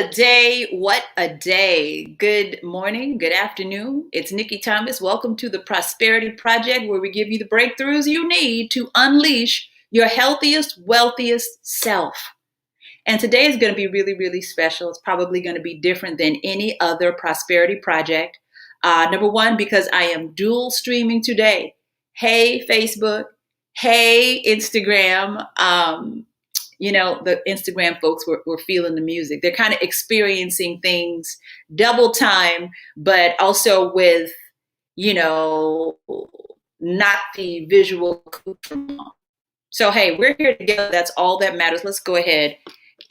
a day. What a day. Good morning. Good afternoon. It's Nikki Thomas. Welcome to the Prosperity Project, where we give you the breakthroughs you need to unleash your healthiest, wealthiest self. And today is going to be really, really special. It's probably going to be different than any other Prosperity Project. Number one, because I am dual streaming today. Hey, Facebook. Hey, Instagram. The Instagram folks were feeling the music. They're kind of experiencing things double time, but also with, you know, not the visual. So, hey, we're here together. That's all that matters. Let's go ahead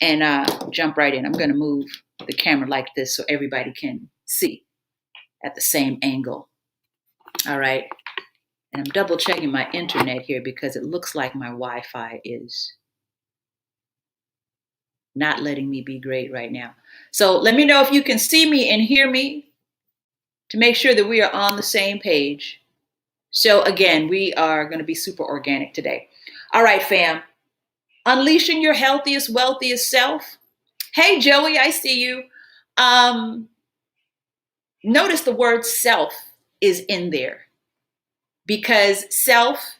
and jump right in. I'm going to move the camera like this so everybody can see at the same angle. All right. And I'm double checking my internet here because it looks like my Wi-Fi is not letting me be great right now. So let me know if you can see me and hear me to make sure that we are on the same page. So again, we are going to be super organic today. All right, fam. Unleashing your healthiest, wealthiest self. Hey, Joey, I see you. Notice the word self is in there because self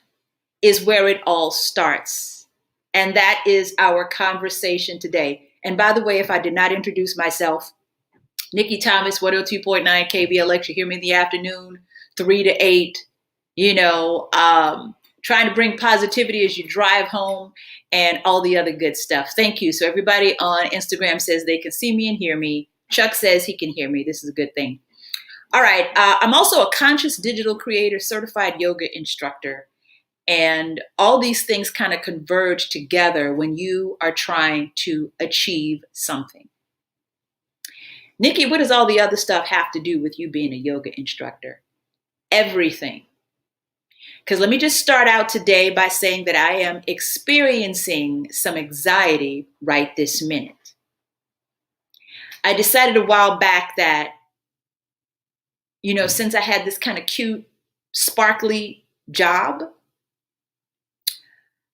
is where it all starts. And that is our conversation today. And by the way, if I did not introduce myself, Nikki Thomas, 102.9 KBLX, you hear me in the afternoon, 3 to 8, trying to bring positivity as you drive home and all the other good stuff. Thank you. So everybody on Instagram says they can see me and hear me. Chuck says he can hear me. This is a good thing. All right. I'm also a conscious digital creator, certified yoga instructor. And all these things kind of converge together when you are trying to achieve something. Nikki, what does all the other stuff have to do with you being a yoga instructor? Everything. Because let me just start out today by saying that I am experiencing some anxiety right this minute. I decided a while back that, since I had this kind of cute, sparkly job,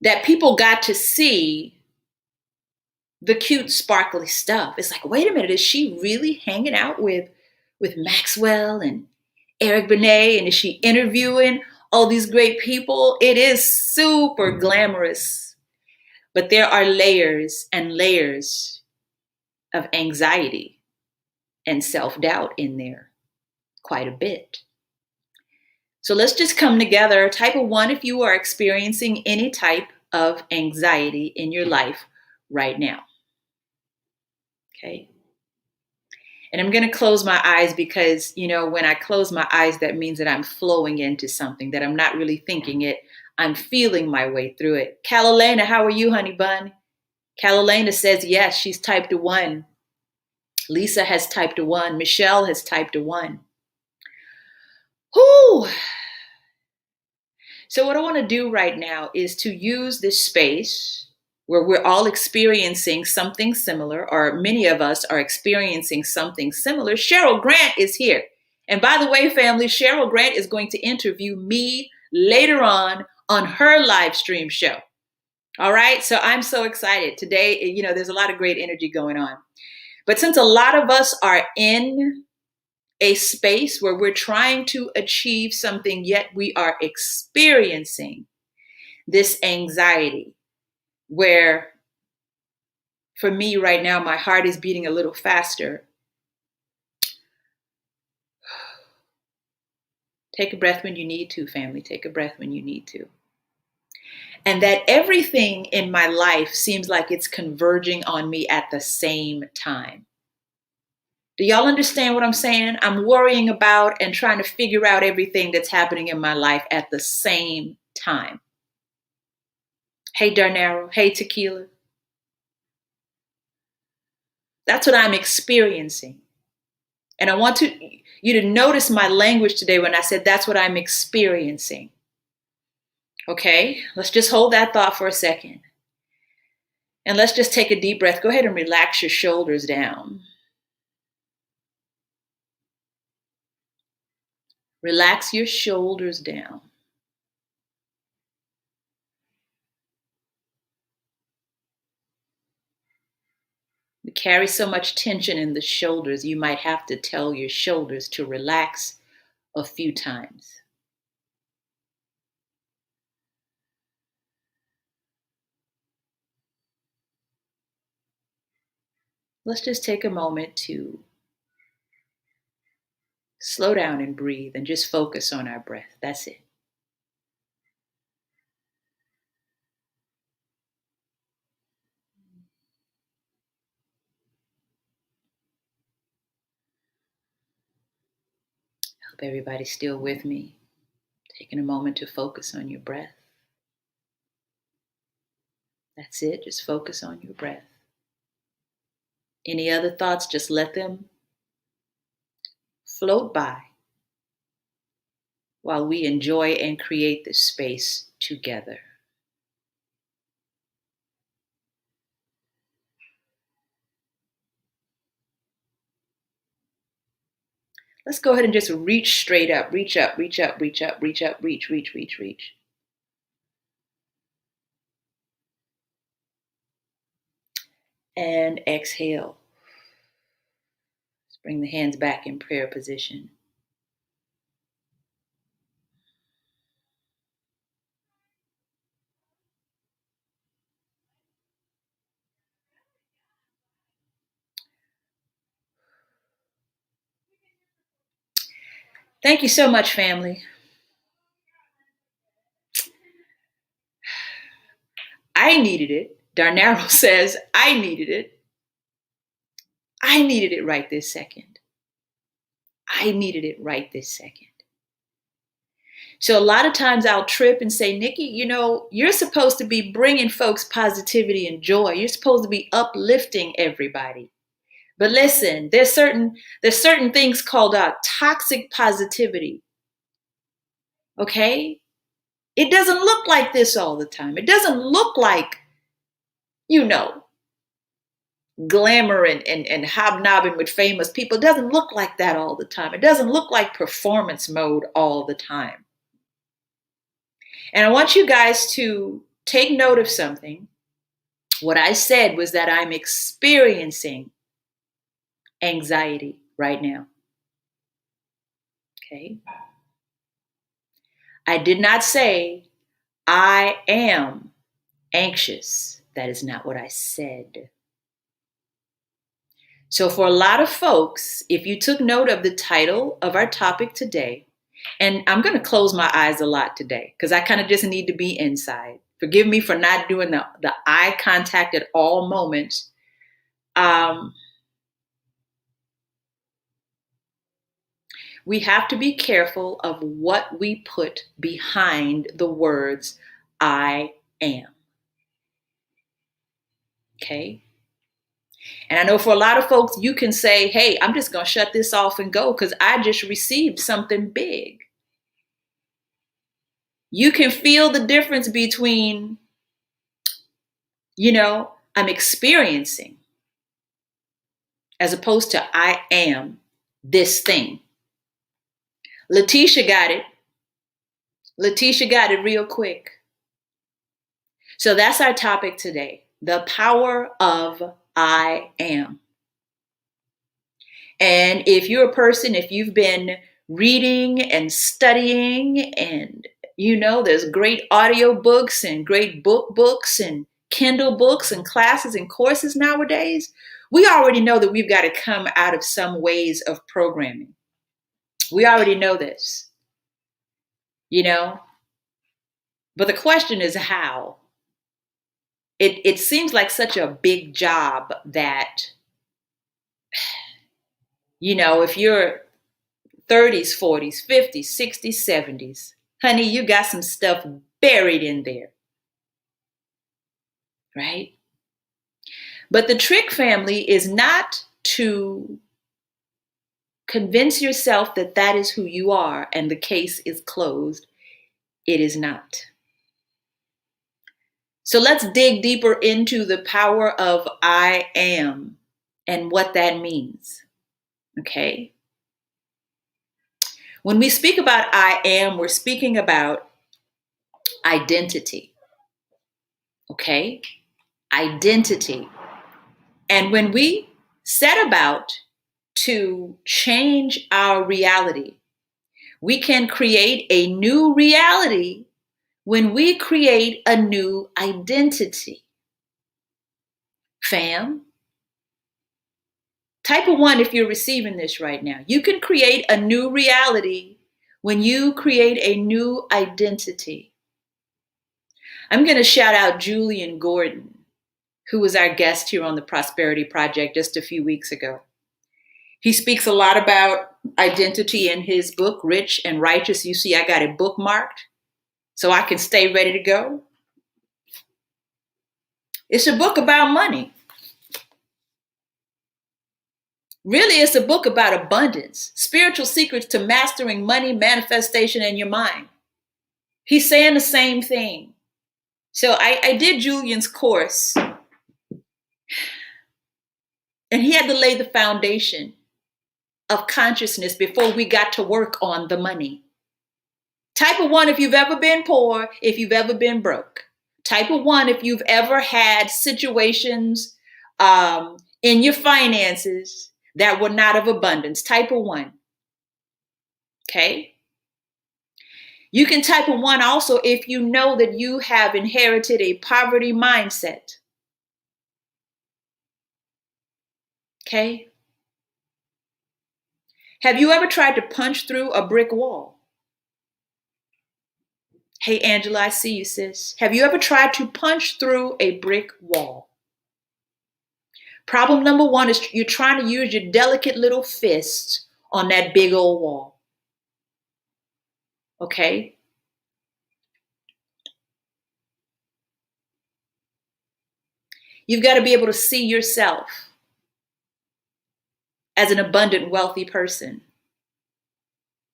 that people got to see the cute, sparkly stuff. It's like, wait a minute, is she really hanging out with Maxwell and Eric Benet? And is she interviewing all these great people? It is super glamorous. But there are layers and layers of anxiety and self-doubt in there, quite a bit. So let's just come together. Type of 1 if you are experiencing any type of anxiety in your life right now. Okay. And I'm going to close my eyes because, when I close my eyes, that means that I'm flowing into something, that I'm not really thinking it. I'm feeling my way through it. Calalena, how are you, honey bun? Calalena says, yes, she's typed a 1. Lisa has typed a 1. Michelle has typed a 1. Whoo! So what I want to do right now is to use this space where we're all experiencing something similar, or many of us are experiencing something similar. Cheryl Grant is here. And by the way, family, Cheryl Grant is going to interview me later on her live stream show. All right. So I'm so excited today. There's a lot of great energy going on. But since a lot of us are in a space where we're trying to achieve something, yet we are experiencing this anxiety, where for me right now, my heart is beating a little faster. Take a breath when you need to, family. Take a breath when you need to. And that everything in my life seems like it's converging on me at the same time. Do y'all understand what I'm saying? I'm worrying about and trying to figure out everything that's happening in my life at the same time. Hey, Darnaro. Hey, Tequila. That's what I'm experiencing. And I want you to notice my language today when I said that's what I'm experiencing. Okay, let's just hold that thought for a second. And let's just take a deep breath. Go ahead and relax your shoulders down. Relax your shoulders down. carry so much tension in the shoulders, you might have to tell your shoulders to relax a few times. Let's just take a moment to slow down and breathe and just focus on our breath. That's it. Hope everybody's still with me. Taking a moment to focus on your breath. That's it. Just focus on your breath. Any other thoughts, just let them float by while we enjoy and create this space together. Let's go ahead and just reach straight up, reach up, reach up, reach up, reach up, reach, reach, reach, reach. And exhale. Let's bring the hands back in prayer position. Thank you so much, family. I needed it. Darnaro says, I needed it. I needed it right this second. I needed it right this second. So a lot of times I'll trip and say, Nikki, you're supposed to be bringing folks positivity and joy. You're supposed to be uplifting everybody. But listen, there's certain things called toxic positivity. Okay? It doesn't look like this all the time. It doesn't look like, glamour and hobnobbing with famous people. It doesn't look like that all the time. It doesn't look like performance mode all the time. And I want you guys to take note of something. What I said was that I'm experiencing anxiety right now. Okay? I did not say I am anxious. That is not what I said. So for a lot of folks, if you took note of the title of our topic today, and I'm going to close my eyes a lot today because I kind of just need to be inside. Forgive me for not doing the eye contact at all moments. We have to be careful of what we put behind the words, I am. Okay? And I know for a lot of folks, you can say, hey, I'm just going to shut this off and go because I just received something big. You can feel the difference between, I'm experiencing as opposed to I am this thing. Letitia got it. Letitia got it real quick. So that's our topic today. The power of I am. And if you're a person, if you've been reading and studying and there's great audio books and great books and Kindle books and classes and courses nowadays, we already know that we've got to come out of some ways of programming. We already know this, but the question is how. It seems like such a big job that, if you're 30s, 40s, 50s, 60s, 70s, honey, you got some stuff buried in there, right? But the trick, family, is not to convince yourself that that is who you are and the case is closed. It is not. So let's dig deeper into the power of I am and what that means. Okay? When we speak about I am, we're speaking about identity. Okay? Identity. And when we set about to change our reality. We can create a new reality when we create a new identity. Fam, type a 1 if you're receiving this right now. You can create a new reality when you create a new identity. I'm going to shout out Julian Gordon, who was our guest here on the Prosperity Project just a few weeks ago. He speaks a lot about identity in his book, Rich and Righteous. You see, I got it bookmarked so I can stay ready to go. It's a book about money. Really, it's a book about abundance, spiritual secrets to mastering money, manifestation, and your mind. He's saying the same thing. So I did Julian's course, and he had to lay the foundation of consciousness before we got to work on the money. Type a 1 if you've ever been poor, if you've ever been broke. Type a 1 if you've ever had situations in your finances that were not of abundance. Type a 1. Okay? You can type a 1 also if you know that you have inherited a poverty mindset. Okay? Have you ever tried to punch through a brick wall? Hey, Angela, I see you, sis. Have you ever tried to punch through a brick wall? Problem number 1 is you're trying to use your delicate little fist on that big old wall. Okay? You've got to be able to see yourself as an abundant, wealthy person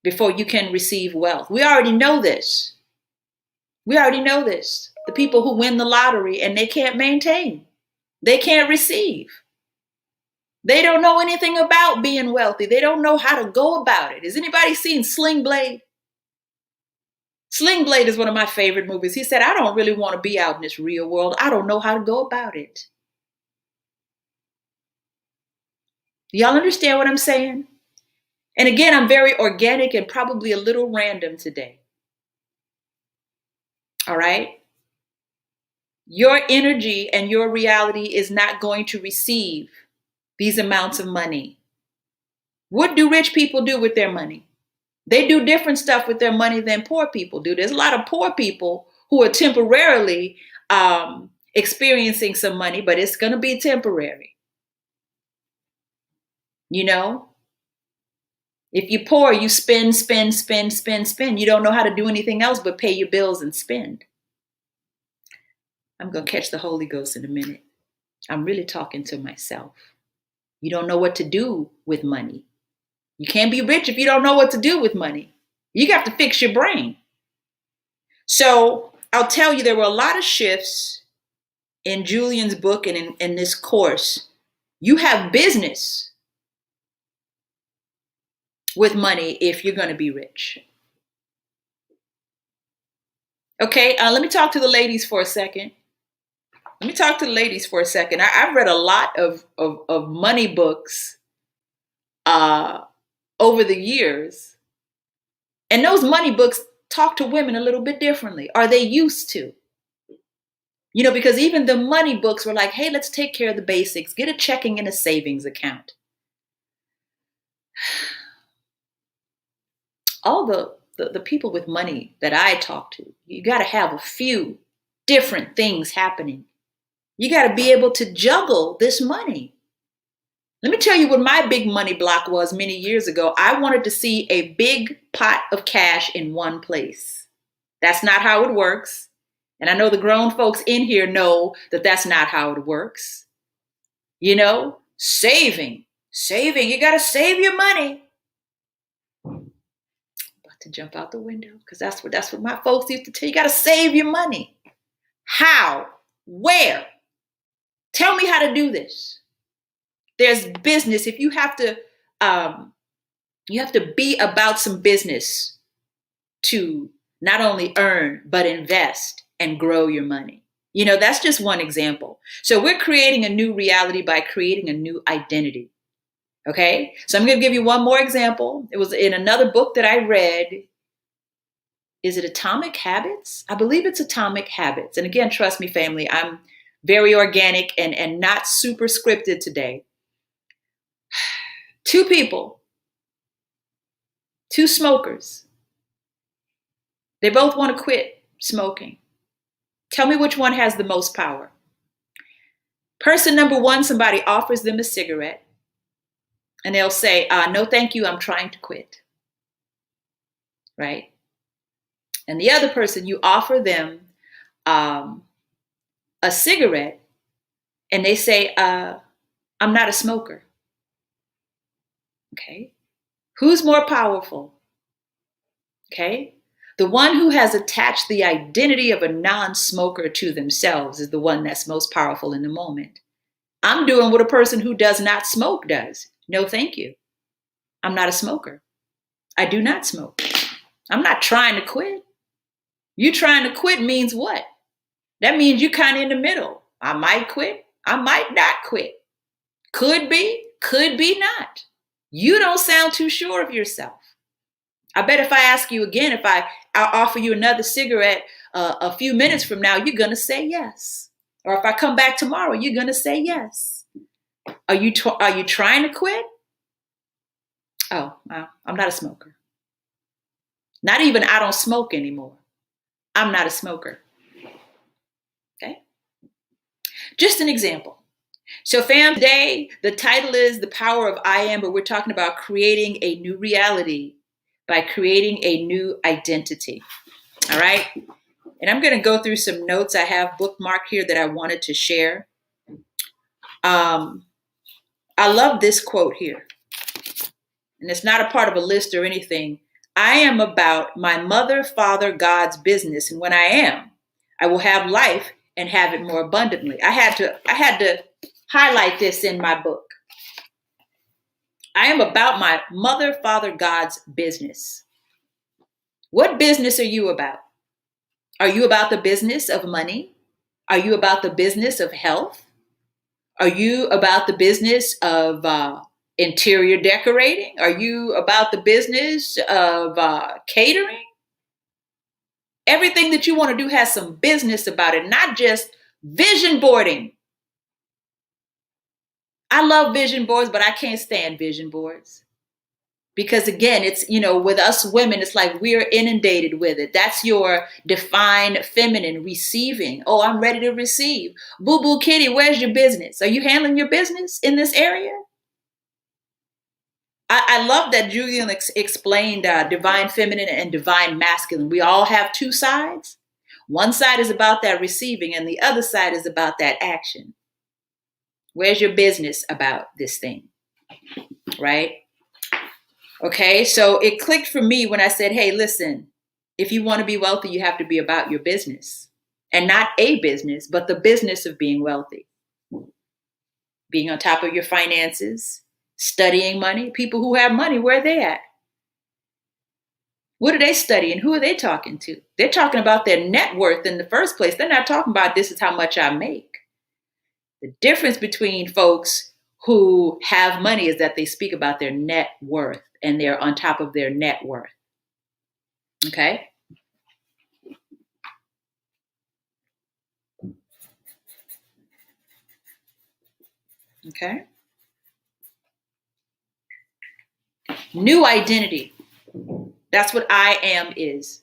before you can receive wealth. We already know this. We already know this. The people who win the lottery and they can't maintain, they can't receive. They don't know anything about being wealthy. They don't know how to go about it. Has anybody seen Sling Blade? Sling Blade is one of my favorite movies. He said, I don't really want to be out in this real world. I don't know how to go about it. Y'all understand what I'm saying? And again, I'm very organic and probably a little random today. All right? Your energy and your reality is not going to receive these amounts of money. What do rich people do with their money? They do different stuff with their money than poor people do. There's a lot of poor people who are temporarily experiencing some money, but it's going to be temporary. You know? If you're poor, you spend. You don't know how to do anything else but pay your bills and spend. I'm going to catch the Holy Ghost in a minute. I'm really talking to myself. You don't know what to do with money. You can't be rich if you don't know what to do with money. You have to fix your brain. So I'll tell you, there were a lot of shifts in Julian's book and in this course. You have business with money if you're going to be rich. Okay, let me talk to the ladies for a second. I've read a lot of money books over the years. And those money books talk to women a little bit differently, or they used to. You know, because even the money books were like, hey, let's take care of the basics. Get a checking and a savings account. All the people with money that I talk to, you got to have a few different things happening. You got to be able to juggle this money. Let me tell you what my big money block was many years ago. I wanted to see a big pot of cash in one place. That's not how it works. And I know the grown folks in here know that that's not how it works. You know, saving, you got to save your money. To jump out the window, because that's what my folks used to tell you. You got to save your money. How? Where? Tell me how to do this. There's business. If you have to be about some business to not only earn but invest and grow your money. That's just one example. So we're creating a new reality by creating a new identity. Okay. So I'm going to give you one more example. It was in another book that I read. Is it Atomic Habits? I believe it's Atomic Habits. And again, trust me, family, I'm very organic and not super scripted today. Two people, two smokers. They both want to quit smoking. Tell me which one has the most power. Person number one, somebody offers them a cigarette and they'll say, no, thank you, I'm trying to quit. Right? And the other person, you offer them a cigarette and they say, I'm not a smoker. Okay. Who's more powerful? Okay. The one who has attached the identity of a non-smoker to themselves is the one that's most powerful in the moment. I'm doing what a person who does not smoke does. No, thank you. I'm not a smoker. I do not smoke. I'm not trying to quit. You trying to quit means what? That means you're kind of in the middle. I might quit. I might not quit. Could be not. You don't sound too sure of yourself. I bet if I ask you again, if I offer you another cigarette a few minutes from now, you're going to say yes. Or if I come back tomorrow, you're going to say yes. Are you trying to quit? Oh, I'm not a smoker. Not even I don't smoke anymore. I'm not a smoker. Okay? Just an example. So fam, today, the title is The Power of I Am, but we're talking about creating a new reality by creating a new identity. All right? And I'm going to go through some notes I have bookmarked here that I wanted to share. I love this quote here. And it's not a part of a list or anything. I am about my mother, father, God's business. And when I am, I will have life and have it more abundantly. I had to highlight this in my book. I am about my mother, father, God's business. What business are you about? Are you about the business of money? Are you about the business of health? Are you about the business of interior decorating? Are you about the business of catering? Everything that you want to do has some business about it, not just vision boarding. I love vision boards, but I can't stand vision boards. Because again, it's, with us women, it's like we're inundated with it. That's your divine feminine receiving. Oh, I'm ready to receive. Boo boo kitty, where's your business? Are you handling your business in this area? I love that Julian explained divine feminine and divine masculine. We all have two sides. One side is about that receiving and the other side is about that action. Where's your business about this thing? Right? Okay, so it clicked for me when I said, hey, listen, if you want to be wealthy, you have to be about your business. And not a business, but the business of being wealthy. Being on top of your finances, studying money. People who have money, where are they at? What are they studying? Who are they talking to? They're talking about their net worth in the first place. They're not talking about this is how much I make. The difference between folks who have money is that they speak about their net worth and they're on top of their net worth. Okay? Okay? New identity. That's what I am is.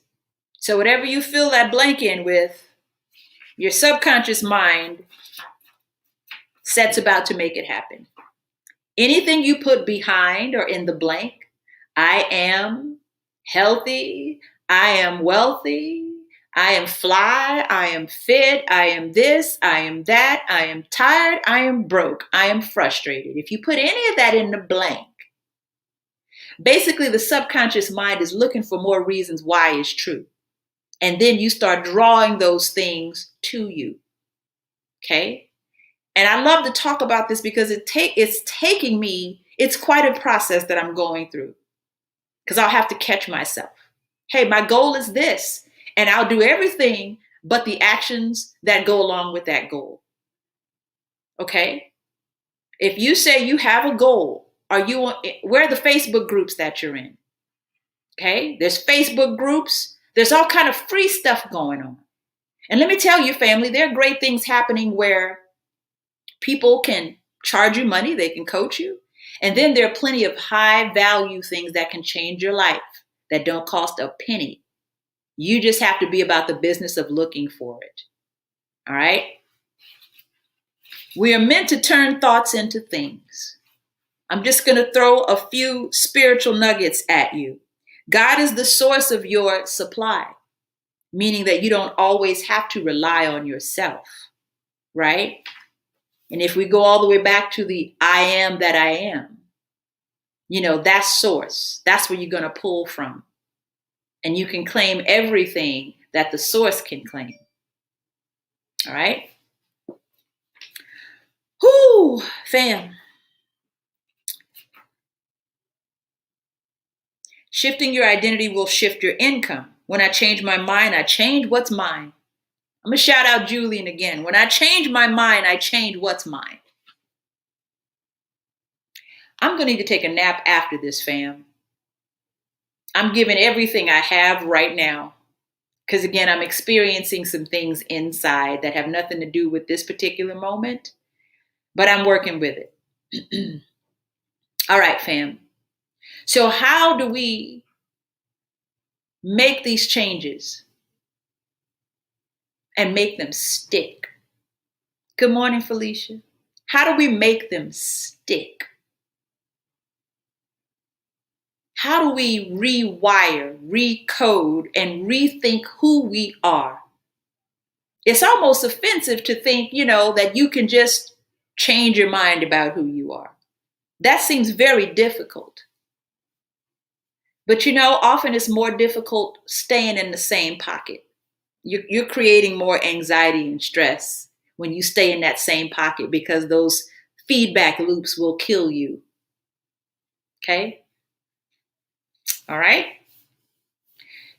So whatever you fill that blank in with, your subconscious mind sets about to make it happen. Anything you put behind or in the blank, I am healthy, I am wealthy, I am fly, I am fit, I am this, I am that, I am tired, I am broke, I am frustrated. If you put any of that in the blank, basically the subconscious mind is looking for more reasons why it's true. And then you start drawing those things to you. Okay? And I love to talk about this because it's taking me, it's quite a process that I'm going through. Because I'll have to catch myself. Hey, my goal is this. And I'll do everything but the actions that go along with that goal. Okay? If you say you have a goal, where are the Facebook groups that you're in? Okay? There's Facebook groups. There's all kind of free stuff going on. And let me tell you, family, there are great things happening where people can charge you money, they can coach you. And then there are plenty of high value things that can change your life that don't cost a penny. You just have to be about the business of looking for it. All right? We are meant to turn thoughts into things. I'm just going to throw a few spiritual nuggets at you. God is the source of your supply, meaning that you don't always have to rely on yourself, right? And if we go all the way back to the I am that I am, that's source. That's where you're going to pull from. And you can claim everything that the source can claim. All right? Whoo, fam. Shifting your identity will shift your income. When I change my mind, I change what's mine. I'm going to shout out Julian again. When I change my mind, I change what's mine. I'm going to need to take a nap after this, fam. I'm giving everything I have right now. Because again, I'm experiencing some things inside that have nothing to do with this particular moment. But I'm working with it. All right, fam. So how do we make these changes and make them stick? Good morning, Felicia. How do we make them stick? How do we rewire, recode, and rethink who we are? It's almost offensive to think, that you can just change your mind about who you are. That seems very difficult. But often it's more difficult staying in the same pocket. You're creating more anxiety and stress when you stay in that same pocket because those feedback loops will kill you. Okay? All right?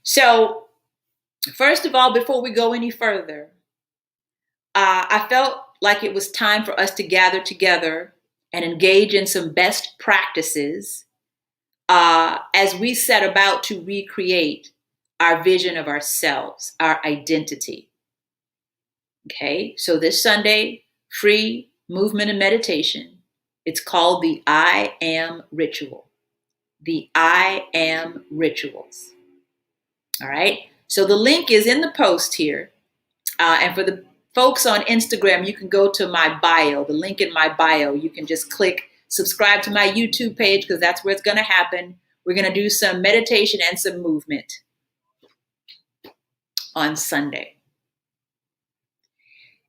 So, first of all, before we go any further, I felt like it was time for us to gather together and engage in some best practices as we set about to recreate our vision of ourselves, our identity. Okay, so this Sunday, free movement and meditation. It's called the I Am Ritual. The I Am Rituals. All right, so the link is in the post here. And for the folks on Instagram, you can go to my bio, the link in my bio. You can just click subscribe to my YouTube page because that's where it's going to happen. We're going to do some meditation and some movement on Sunday.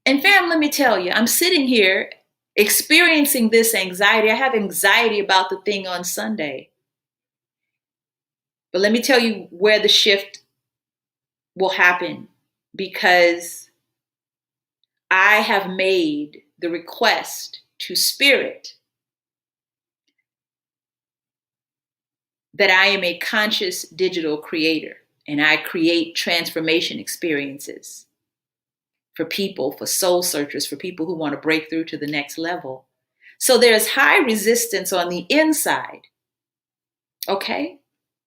And fam, let me tell you, I'm sitting here experiencing this anxiety. I have anxiety about the thing on Sunday. But let me tell you where the shift will happen, because I have made the request to Spirit that I am a conscious digital creator and I create transformation experiences for people, for soul searchers, for people who want to break through to the next level. So there's high resistance on the inside. Okay?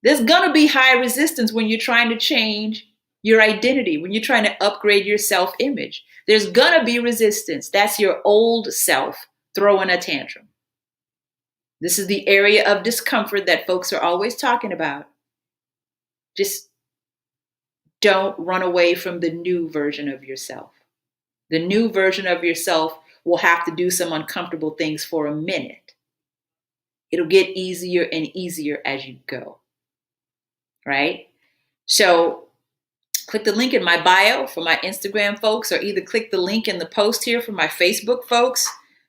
There's going to be high resistance when you're trying to change your identity, when you're trying to upgrade your self-image. There's going to be resistance. That's your old self throwing a tantrum. This is the area of discomfort that folks are always talking about. Just don't run away from the new version of yourself. The new version of yourself will have to do some uncomfortable things for a minute. It'll get easier and easier as you go. Right? So click the link in my bio for my Instagram folks, or either click the link in the post here for my Facebook folks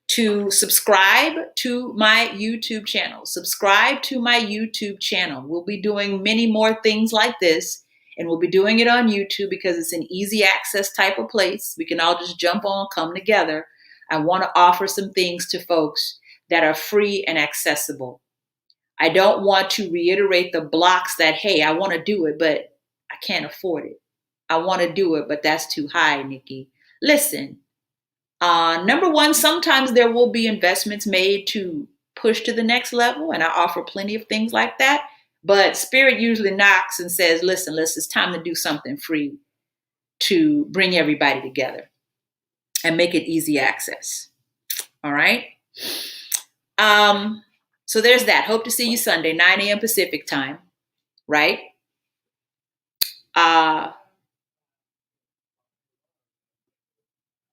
to subscribe to my YouTube channel. Subscribe to my YouTube channel. We'll be doing many more things like this, and we'll be doing it on YouTube because it's an easy access type of place. We can all just jump on, come together. I want to offer some things to folks that are free and accessible. I don't want to reiterate the blocks that, hey, I want to do it, but I can't afford it. I want to do it, but that's too high, Nikki. Listen, number one, sometimes there will be investments made to push to the next level, and I offer plenty of things like that. But Spirit usually knocks and says, listen, it's time to do something free to bring everybody together and make it easy access. All right. So there's that. Hope to see you Sunday, 9 a.m. Pacific time. Right.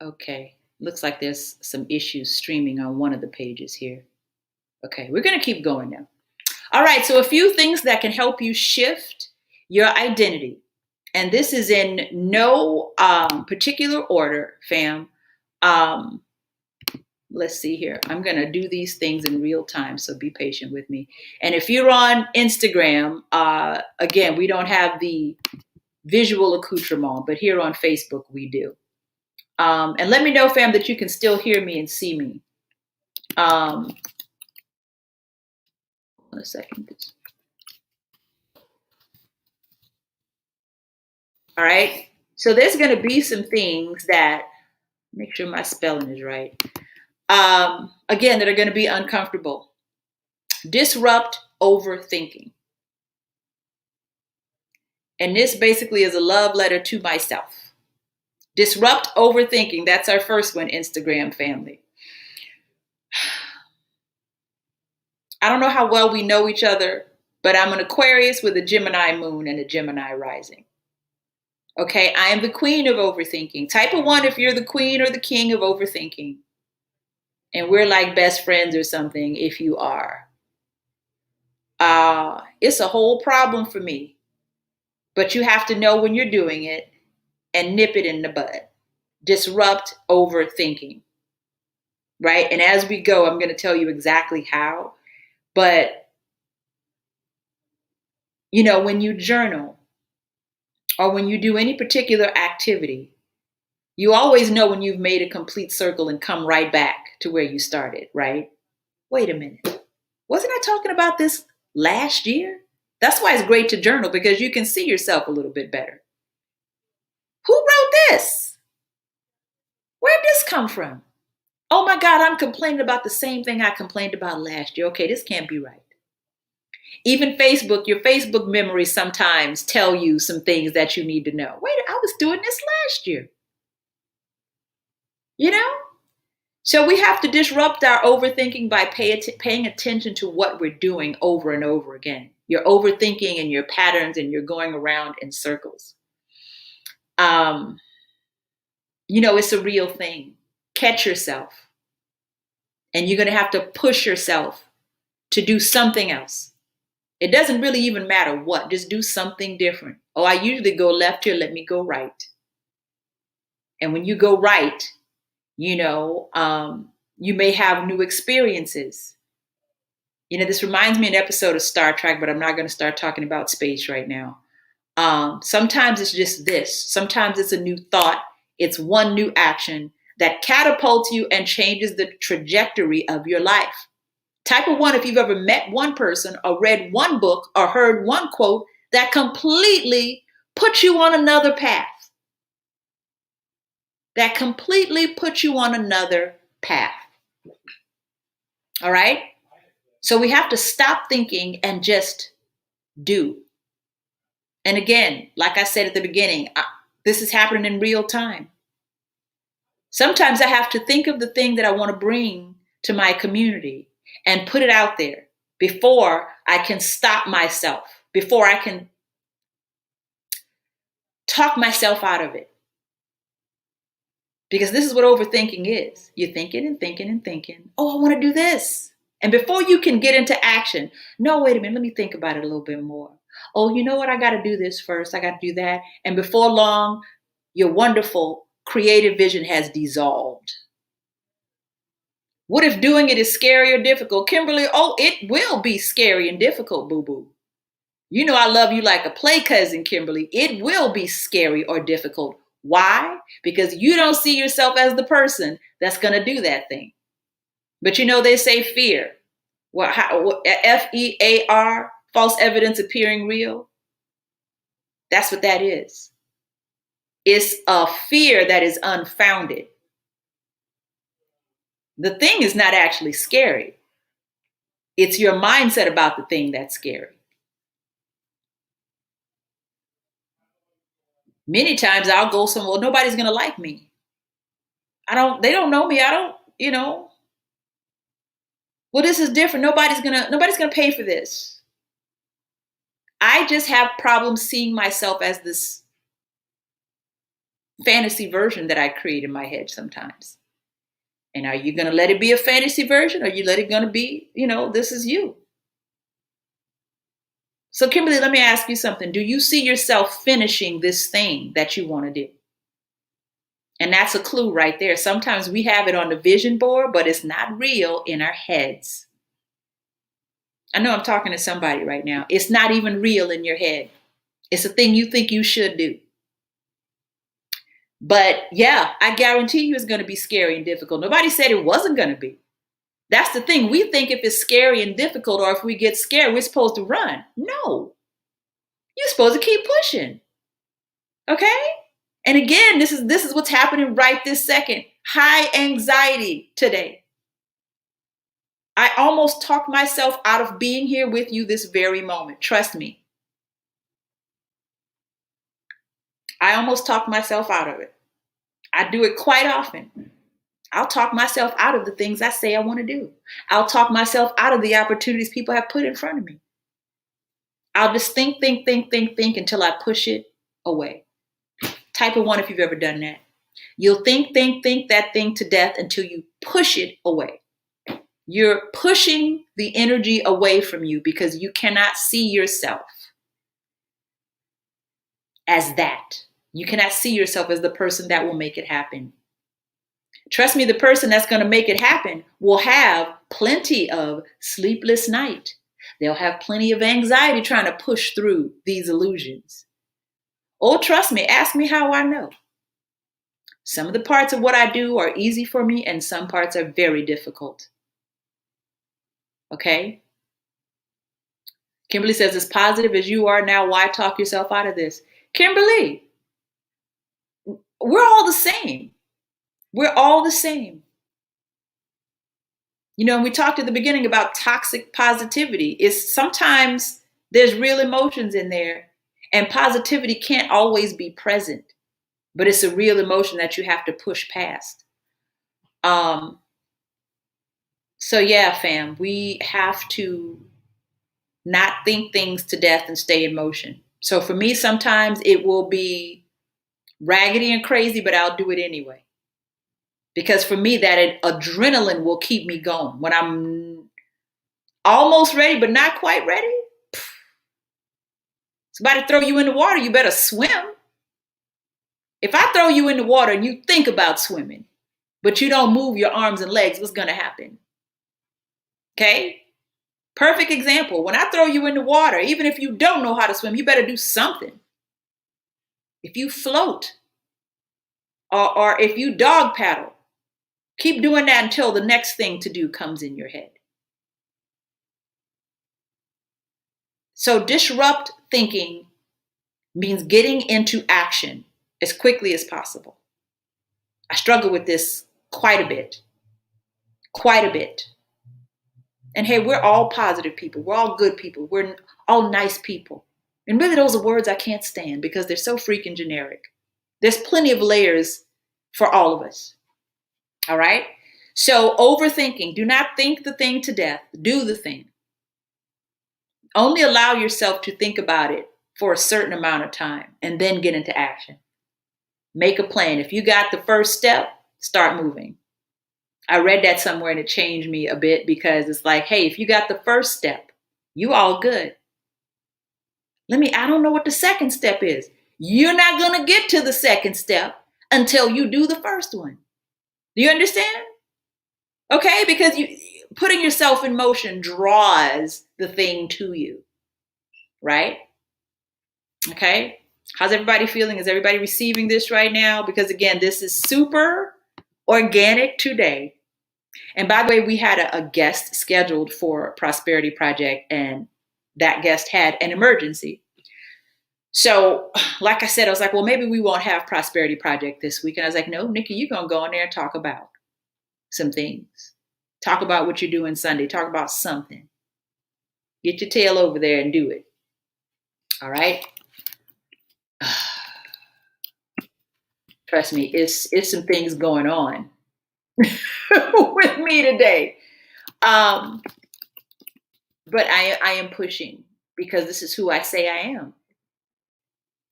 Okay. Looks like there's some issues streaming on one of the pages here. Okay. We're going to keep going now. All right. So a few things that can help you shift your identity. And this is in no particular order, fam. Let's see here. I'm going to do these things in real time, so be patient with me. And if you're on Instagram, again, we don't have the visual accoutrement, but here on Facebook, we do. And let me know, fam, that you can still hear me and see me. Hold on a second. All right. So there's going to be some things that, make sure my spelling is right. Again, that are going to be uncomfortable. Disrupt overthinking. And this basically is a love letter to myself. Disrupt overthinking. That's our first one, Instagram family. I don't know how well we know each other, but I'm an Aquarius with a Gemini moon and a Gemini rising. Okay, I am the queen of overthinking. Type of 1 if you're the queen or the king of overthinking. And we're like best friends or something if you are. It's a whole problem for me. But you have to know when you're doing it and nip it in the bud. Disrupt overthinking. Right? And as we go, I'm going to tell you exactly how. But, when you journal or when you do any particular activity, you always know when you've made a complete circle and come right back to where you started, right? Wait a minute. Wasn't I talking about this last year? That's why it's great to journal, because you can see yourself a little bit better. Who wrote this? Where'd this come from? Oh my God, I'm complaining about the same thing I complained about last year. Okay, this can't be right. Even Facebook, your Facebook memories sometimes tell you some things that you need to know. Wait, I was doing this last year. So we have to disrupt our overthinking by paying attention to what we're doing over and over again. You're overthinking and your patterns, and you're going around in circles. It's a real thing. Catch yourself. And you're going to have to push yourself to do something else. It doesn't really even matter what. Just do something different. Oh, I usually go left here. Let me go right. And when you go right, you may have new experiences. This reminds me of an episode of Star Trek, but I'm not going to start talking about space right now. Sometimes it's just this. Sometimes it's a new thought. It's one new action that catapults you and changes the trajectory of your life. Type of 1 if you've ever met one person or read one book or heard one quote that completely puts you on another path. That completely puts you on another path. All right? So we have to stop thinking and just do. And again, like I said at the beginning, this is happening in real time. Sometimes I have to think of the thing that I want to bring to my community and put it out there before I can stop myself, before I can talk myself out of it. Because this is what overthinking is. You're thinking and thinking and thinking, oh, I want to do this. And before you can get into action, no, wait a minute, let me think about it a little bit more. Oh, you know what? I got to do this first. I got to do that. And before long, your wonderful creative vision has dissolved. What if doing it is scary or difficult? Kimberly, oh, it will be scary and difficult, boo-boo. I love you like a play cousin, Kimberly. It will be scary or difficult. Why? Because you don't see yourself as the person that's going to do that thing. But they say fear. FEAR, false evidence appearing real. That's what that is. It's a fear that is unfounded. The thing is not actually scary. It's your mindset about the thing that's scary. Many times I'll go somewhere, well, nobody's going to like me. They don't know me. I don't, well, this is different. Nobody's going to pay for this. I just have problems seeing myself as this fantasy version that I create in my head sometimes. And are you going to let it be a fantasy version, or you let it going to be, this is you? So Kimberly, let me ask you something. Do you see yourself finishing this thing that you want to do? And that's a clue right there. Sometimes we have it on the vision board, but it's not real in our heads. I know I'm talking to somebody right now. It's not even real in your head. It's a thing you think you should do. But yeah, I guarantee you it's going to be scary and difficult. Nobody said it wasn't going to be. That's the thing. We think if it's scary and difficult, or if we get scared, we're supposed to run. No, you're supposed to keep pushing. Okay? And again, this is what's happening right this second. High anxiety today. I almost talked myself out of being here with you this very moment. Trust me. I almost talked myself out of it. I do it quite often. I'll talk myself out of the things I say I want to do. I'll talk myself out of the opportunities people have put in front of me. I'll just think until I push it away. Type of one if you've ever done that. You'll think that thing to death until you push it away. You're pushing the energy away from you because you cannot see yourself as that. You cannot see yourself as the person that will make it happen. Trust me, the person that's going to make it happen will have plenty of sleepless night. They'll have plenty of anxiety trying to push through these illusions. Oh, trust me, ask me how I know. Some of the parts of what I do are easy for me, and some parts are very difficult. Okay? Kimberly says, as positive as you are now, why talk yourself out of this? Kimberly, we're all the same. We're all the same. We talked at the beginning about toxic positivity. It's sometimes there's real emotions in there, and positivity can't always be present, but it's a real emotion that you have to push past. So yeah, fam, we have to not think things to death and stay in motion. So for me, sometimes it will be raggedy and crazy, but I'll do it anyway. Because for me, that adrenaline will keep me going. When I'm almost ready, but not quite ready, somebody throw you in the water, you better swim. If I throw you in the water and you think about swimming, but you don't move your arms and legs, what's going to happen? Okay? Perfect example. When I throw you in the water, even if you don't know how to swim, you better do something. If you float or if you dog paddle, keep doing that until the next thing to do comes in your head. So disrupt thinking means getting into action as quickly as possible. I struggle with this quite a bit. And hey, we're all positive people. We're all good people. We're all nice people. And really, those are words I can't stand because they're so freaking generic. There's plenty of layers for all of us. All right? So overthinking, do not think the thing to death. Do the thing. Only allow yourself to think about it for a certain amount of time and then get into action. Make a plan. If you got the first step, start moving. I read that somewhere and it changed me a bit because it's like, hey, if you got the first step, you all good. I don't know what the second step is. You're not going to get to the second step until you do the first one. Do you understand? Okay, because putting yourself in motion draws the thing to you, right? Okay, how's everybody feeling? Is everybody receiving this right now? Because again, this is super organic today. And by the way, we had a guest scheduled for Prosperity Project, and that guest had an emergency. So, like I said, I was like, well, maybe we won't have Prosperity Project this week. And I was like, no, Nikki, you're going to go in there and talk about some things. Talk about what you're doing Sunday. Talk about something. Get your tail over there and do it. All right. Trust me, it's some things going on with me today. But I am pushing because this is who I say I am.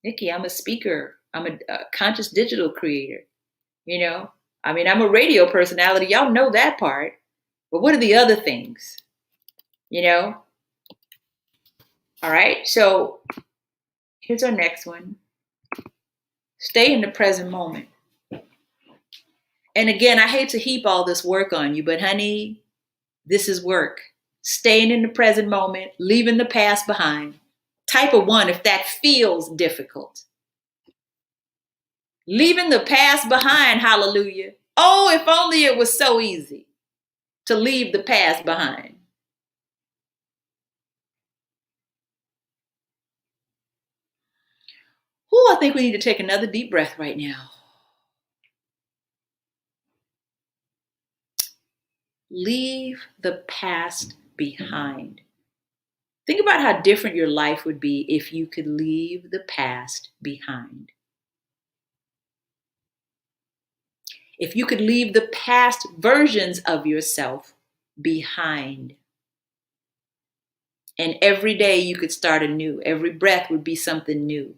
Nikki, I'm a speaker. I'm a conscious digital creator. I'm a radio personality. Y'all know that part. But what are the other things? All right. So here's our next one. Stay in the present moment. And again, I hate to heap all this work on you, but honey, this is work. Staying in the present moment, leaving the past behind. Type of 1 if that feels difficult. Leaving the past behind, hallelujah. Oh, if only it was so easy to leave the past behind. I think we need to take another deep breath right now. Leave the past behind. Think about how different your life would be if you could leave the past behind. If you could leave the past versions of yourself behind. And every day you could start anew. Every breath would be something new.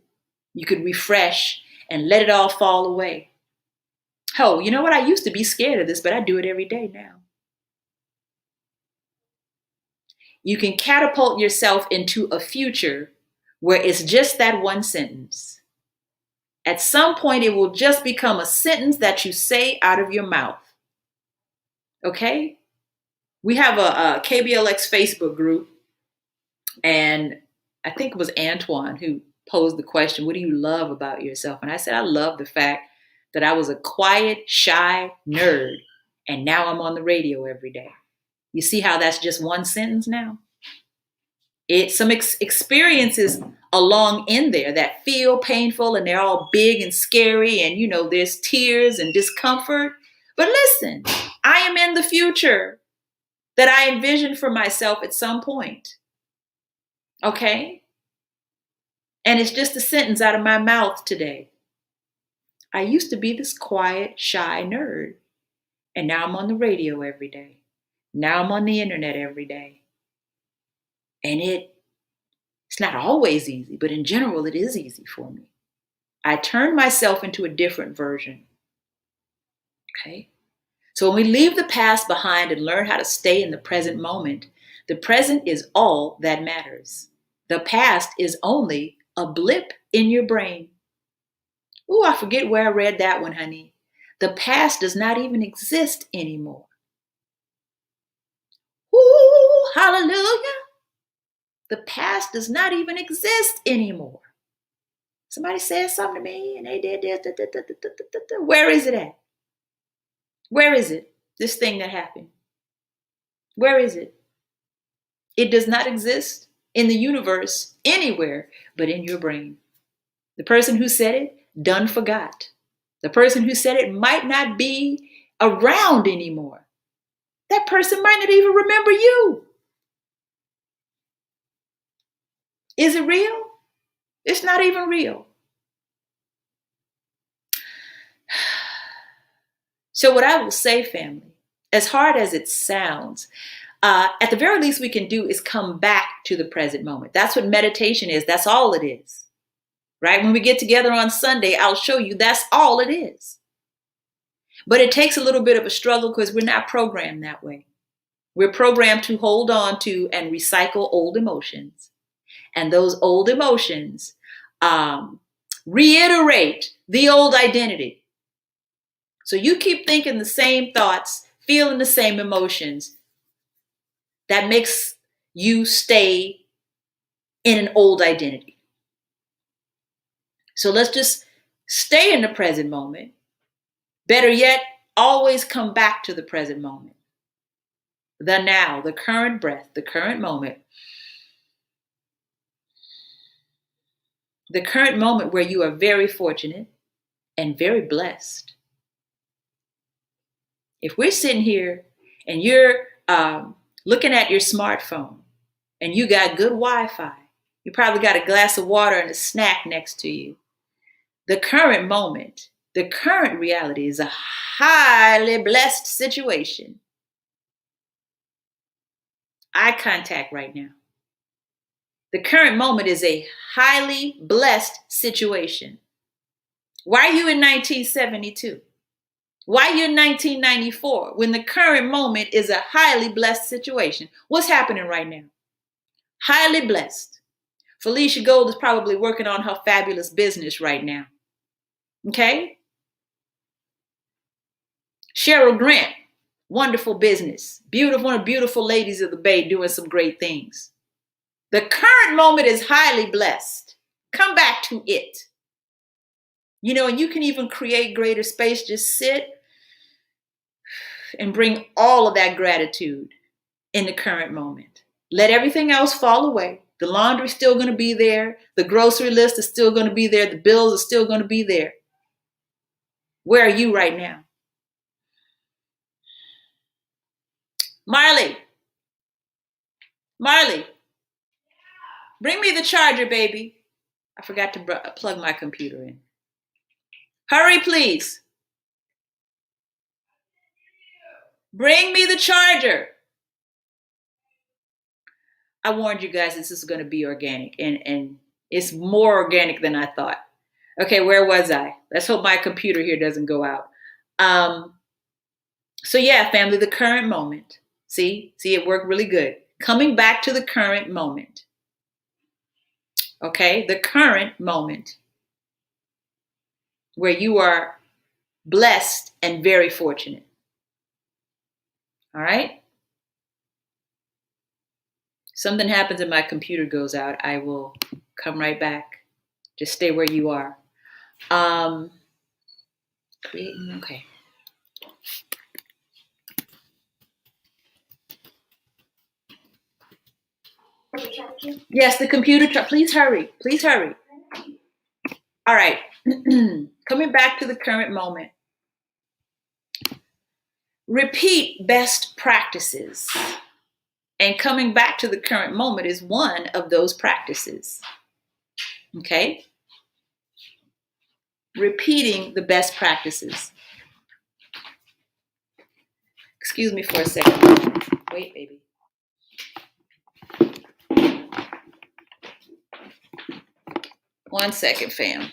You could refresh and let it all fall away. Oh, you know what? I used to be scared of this, but I do it every day now. You can catapult yourself into a future where it's just that one sentence. At some point, it will just become a sentence that you say out of your mouth. Okay? We have a KBLX Facebook group, and I think it was Antoine who posed the question, what do you love about yourself? And I said, I love the fact that I was a quiet, shy nerd, and now I'm on the radio every day. You see how that's just one sentence now? It's some experiences along in there that feel painful, and they're all big and scary, and there's tears and discomfort. But listen, I am in the future that I envisioned for myself at some point. Okay? And it's just a sentence out of my mouth today. I used to be this quiet, shy nerd, and now I'm on the radio every day. Now I'm on the internet every day. And it's not always easy, but in general, it is easy for me. I turn myself into a different version. Okay? So when we leave the past behind and learn how to stay in the present moment, the present is all that matters. The past is only a blip in your brain. Ooh, I forget where I read that one, honey. The past does not even exist anymore. Ooh, hallelujah. The past does not even exist anymore. Somebody said something to me and they did this. Where is it at? Where is it? This thing that happened. Where is it? It does not exist in the universe anywhere but in your brain. The person who said it done forgot. The person who said it might not be around anymore. That person might not even remember you. Is it real? It's not even real. So what I will say, family, as hard as it sounds, at the very least we can do is come back to the present moment. That's what meditation is. That's all it is. Right? When we get together on Sunday, I'll show you that's all it is. But it takes a little bit of a struggle because we're not programmed that way. We're programmed to hold on to and recycle old emotions. And those old emotions reiterate the old identity. So you keep thinking the same thoughts, feeling the same emotions. That makes you stay in an old identity. So let's just stay in the present moment. Better yet, always come back to the present moment. The now, the current breath, the current moment. the current moment where you are very fortunate and very blessed. If we're sitting here and you're looking at your smartphone and you got good Wi-Fi, you probably got a glass of water and a snack next to you. The current moment, the current reality is a highly blessed situation. Eye contact right now. The current moment is a highly blessed situation. Why are you in 1972? Why are you in 1994 when the current moment is a highly blessed situation? What's happening right now? Highly blessed. Felicia Gold is probably working on her fabulous business right now. Okay? Cheryl Grant, wonderful business. Beautiful, one of the beautiful ladies of the Bay doing some great things. The current moment is highly blessed. Come back to it. You know, and you can even create greater space. Just sit and bring all of that gratitude in the current moment. Let everything else fall away. The laundry's still going to be there. The grocery list is still going to be there. The bills are still going to be there. Where are you right now? Marley, bring me the charger, baby. I forgot to plug my computer in. Hurry, please. Bring me the charger. I warned you guys this is going to be organic, and it's more organic than I thought. Okay, where was I? Let's hope my computer here doesn't go out. So yeah, family, the current moment. See, it worked really good. Coming back to the current moment. Okay, the current moment where you are blessed and very fortunate. All right? Something happens and my computer goes out, I will come right back. Just stay where you are. Creating, okay. Yes, the computer, please hurry. Please hurry. All right. Coming back to the current moment. Repeat best practices. And coming back to the current moment is one of those practices. Okay? Repeating the best practices. Excuse me for a second. Wait, baby. One second, fam.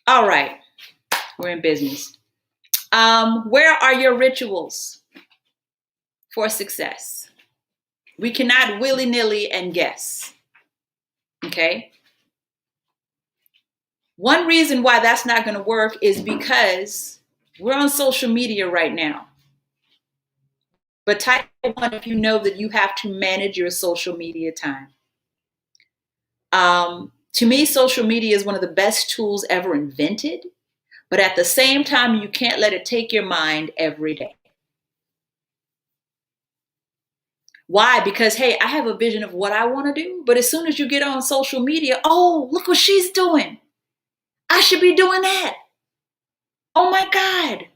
All right. We're in business. Where are your rituals for success? We cannot willy-nilly and guess. Okay? One reason why that's not going to work is because we're on social media right now. But type 1 if you know that you have to manage your social media time. To me, social media is one of the best tools ever invented. But at the same time, you can't let it take your mind every day. Why? Because, hey, I have a vision of what I want to do. But as soon as you get on social media, oh, look what she's doing. I should be doing that. Oh my God.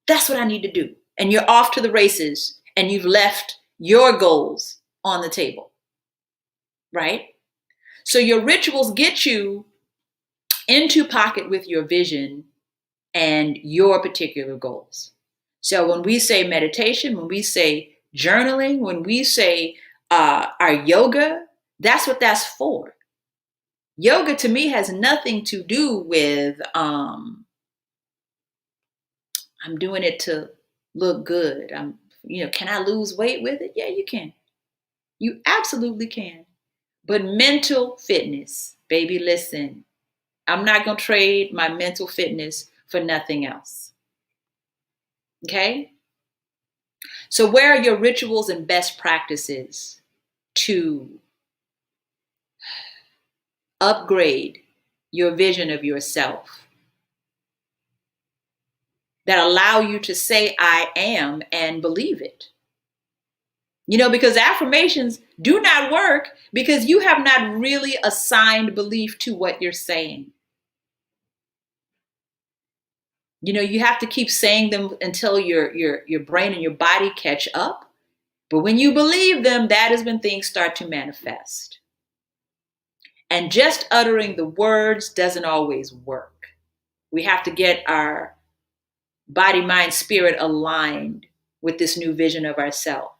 That's what I need to do. And you're off to the races and you've left your goals on the table. Right? So your rituals get you into pocket with your vision and your particular goals. So when we say meditation, when we say journaling, when we say our yoga, that's what that's for. Yoga to me has nothing to do with I'm doing it to look good. Can I lose weight with it? Yeah, you can. You absolutely can. But mental fitness, baby, listen, I'm not going to trade my mental fitness for nothing else. Okay? So where are your rituals and best practices to upgrade your vision of yourself? that allow you to say I am and believe it. Because affirmations do not work because you have not really assigned belief to what you're saying. You have to keep saying them until your brain and your body catch up. But when you believe them, that is when things start to manifest. And just uttering the words doesn't always work. We have to get our body, mind, spirit aligned with this new vision of ourselves.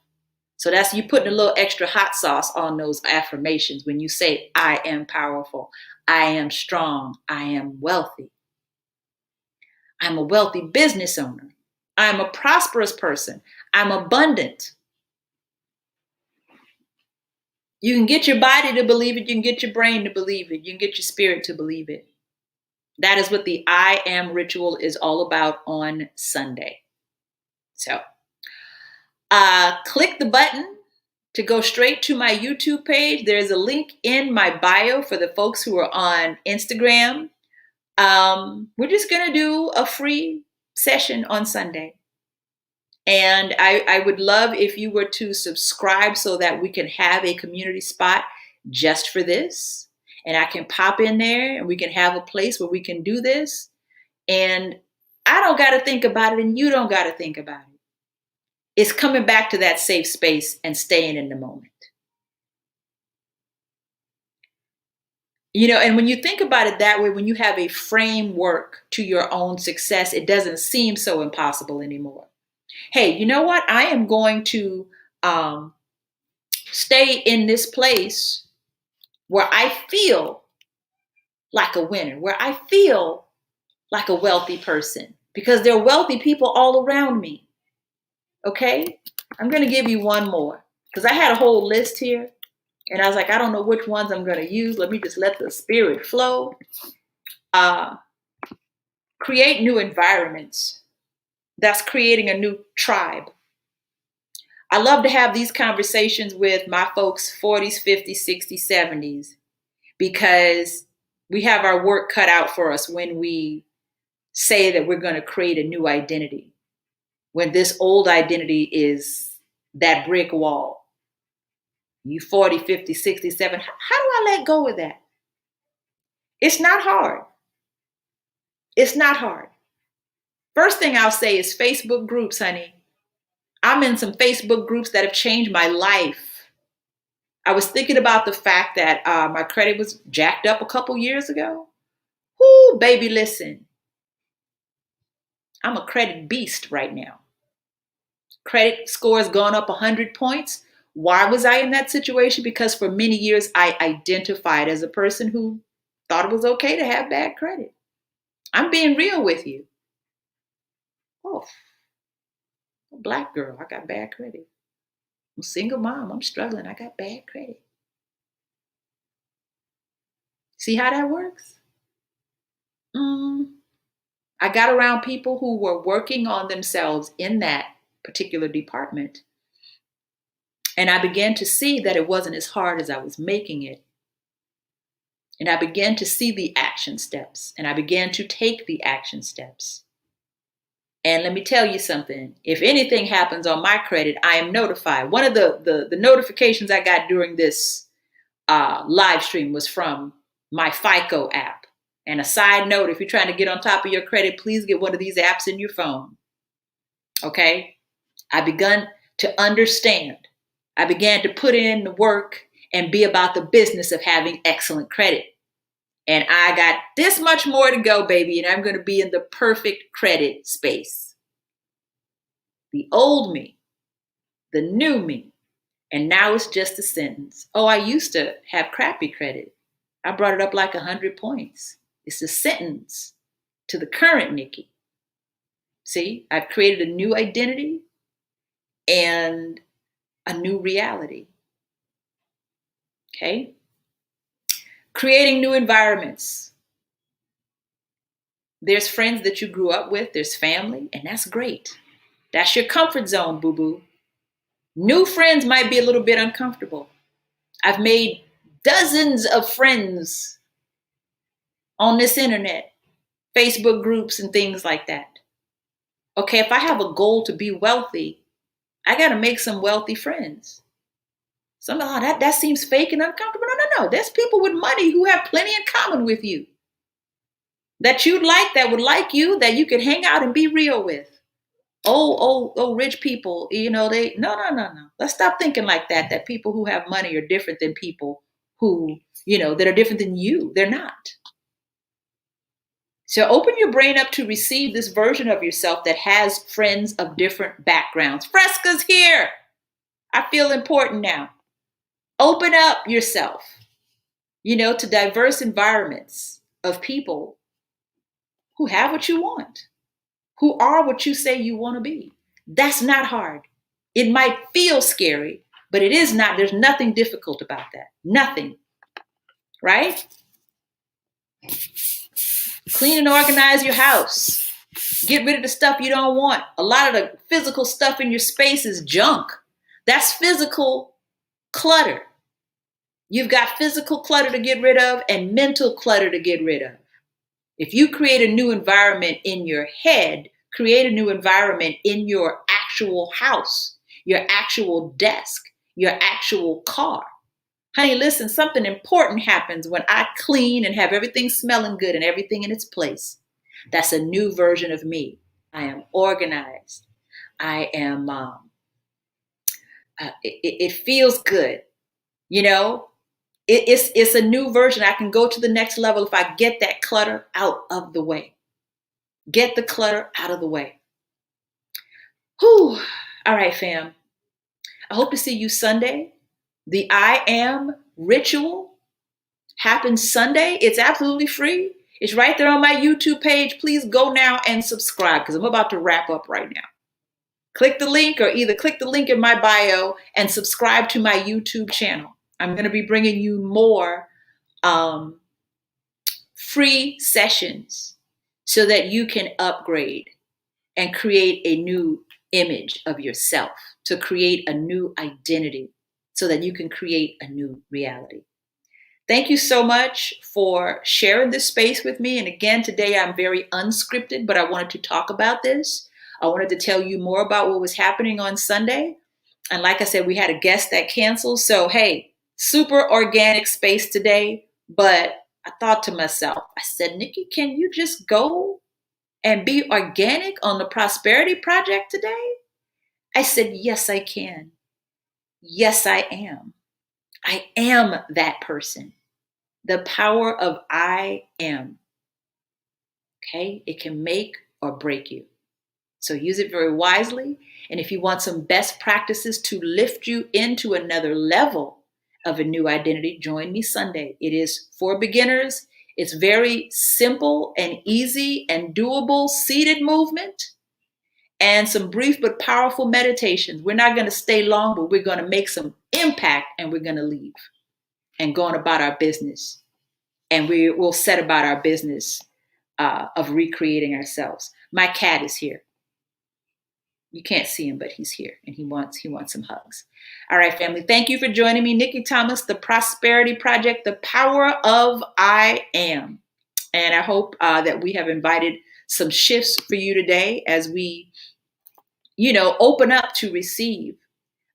So that's you putting a little extra hot sauce on those affirmations when you say, I am powerful, I am strong, I am wealthy. I'm a wealthy business owner. I'm a prosperous person. I'm abundant. You can get your body to believe it. You can get your brain to believe it. You can get your spirit to believe it. That is what the I am ritual is all about on Sunday. So click the button to go straight to my YouTube page. There's a link in my bio for the folks who are on Instagram. We're just going to do a free session on Sunday. And I would love if you were to subscribe so that we can have a community spot just for this. And I can pop in there and we can have a place where we can do this. And I don't got to think about it and you don't got to think about it. It's coming back to that safe space and staying in the moment. And when you think about it that way, when you have a framework to your own success, it doesn't seem so impossible anymore. Hey, you know what? I am going to stay in this place where I feel like a winner, where I feel like a wealthy person, because there are wealthy people all around me. Okay? I'm going to give you one more because I had a whole list here. And I was like, I don't know which ones I'm going to use. Let me just let the spirit flow. Create new environments. That's creating a new tribe. I love to have these conversations with my folks 40s, 50s, 60s, 70s, because we have our work cut out for us when we say that we're going to create a new identity, when this old identity is that brick wall. You 40, 50, 67. How do I let go of that? It's not hard. It's not hard. First thing I'll say is Facebook groups, honey. I'm in some Facebook groups that have changed my life. I was thinking about the fact that my credit was jacked up a couple years ago. Whoo, baby, listen. I'm a credit beast right now. Credit score has gone up 100 points. Why was I in that situation? Because for many years, I identified as a person who thought it was okay to have bad credit. I'm being real with you. Oh, I'm a Black girl, I got bad credit. I'm a single mom, I'm struggling, I got bad credit. See how that works? I got around people who were working on themselves in that particular department. And I began to see that it wasn't as hard as I was making it. And I began to see the action steps, and I began to take the action steps. And let me tell you something. If anything happens on my credit, I am notified. One of the notifications I got during this live stream was from my FICO app. And a side note, if you're trying to get on top of your credit, please get one of these apps in your phone. Okay? I began to understand. I began to put in the work and be about the business of having excellent credit. And I got this much more to go, baby, and I'm going to be in the perfect credit space. The old me, the new me, and now it's just a sentence. Oh, I used to have crappy credit. I brought it up like 100 points. It's a sentence to the current Nikki. See, I've created a new identity and a new reality. Okay? Creating new environments. There's friends that you grew up with, there's family, and that's great. That's your comfort zone, boo-boo. New friends might be a little bit uncomfortable. I've made dozens of friends on this internet, Facebook groups and things like that. Okay, if I have a goal to be wealthy, I got to make some wealthy friends. Some, oh, that seems fake and uncomfortable. No. There's people with money who have plenty in common with you that you'd like, that would like you, that you could hang out and be real with. Rich people, they, no. Let's stop thinking like that, that people who have money are different than people who, that are different than you. They're not. So open your brain up to receive this version of yourself that has friends of different backgrounds. Fresca's here. I feel important now. Open up yourself, to diverse environments of people who have what you want, who are what you say you want to be. That's not hard. It might feel scary, but it is not. There's nothing difficult about that. Nothing. Right? Clean and organize your house. Get rid of the stuff you don't want. A lot of the physical stuff in your space is junk. That's physical clutter. You've got physical clutter to get rid of and mental clutter to get rid of. If you create a new environment in your head, create a new environment in your actual house, your actual desk, your actual car. Honey, listen, something important happens when I clean and have everything smelling good and everything in its place. That's a new version of me. I am organized. I am, it feels good. It's a new version. I can go to the next level if I get that clutter out of the way. Get the clutter out of the way. Whew. All right, fam. I hope to see you Sunday. The I Am ritual happens Sunday. It's absolutely free. It's right there on my YouTube page. Please go now and subscribe because I'm about to wrap up right now. Click the link or either click the link in my bio and subscribe to my YouTube channel. I'm going to be bringing you more free sessions so that you can upgrade and create a new image of yourself, to create a new identity so that you can create a new reality. Thank you so much for sharing this space with me. And again, today I'm very unscripted, but I wanted to talk about this. I wanted to tell you more about what was happening on Sunday. And like I said, we had a guest that canceled. So, hey, super organic space today. But I thought to myself, I said, Nikki, can you just go and be organic on the Prosperity Project today? I said, yes, I can. Yes, I am. I am that person. The power of I am. Okay? It can make or break you. So use it very wisely. And if you want some best practices to lift you into another level of a new identity, join me Sunday. It is for beginners. It's very simple and easy and doable seated movement and some brief but powerful meditations. We're not going to stay long, but we're going to make some impact and we're going to leave and go on about our business. And we will set about our business of recreating ourselves. My cat is here. You can't see him, but he's here and he wants some hugs. All right, family. Thank you for joining me. Nikki Thomas, The Prosperity Project, the power of I am. And I hope that we have invited some shifts for you today as we, open up to receive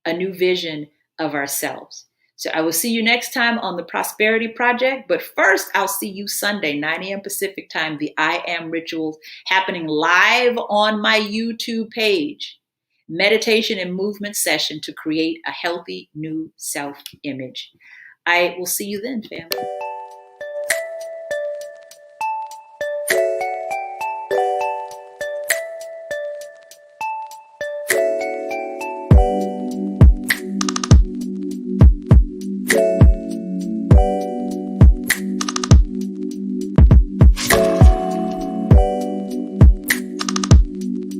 a new vision of ourselves. So I will see you next time on The Prosperity Project. But first, I'll see you Sunday, 9 a.m. Pacific time, the I Am Rituals happening live on my YouTube page. Meditation and movement session to create a healthy new self-image. I will see you then, family.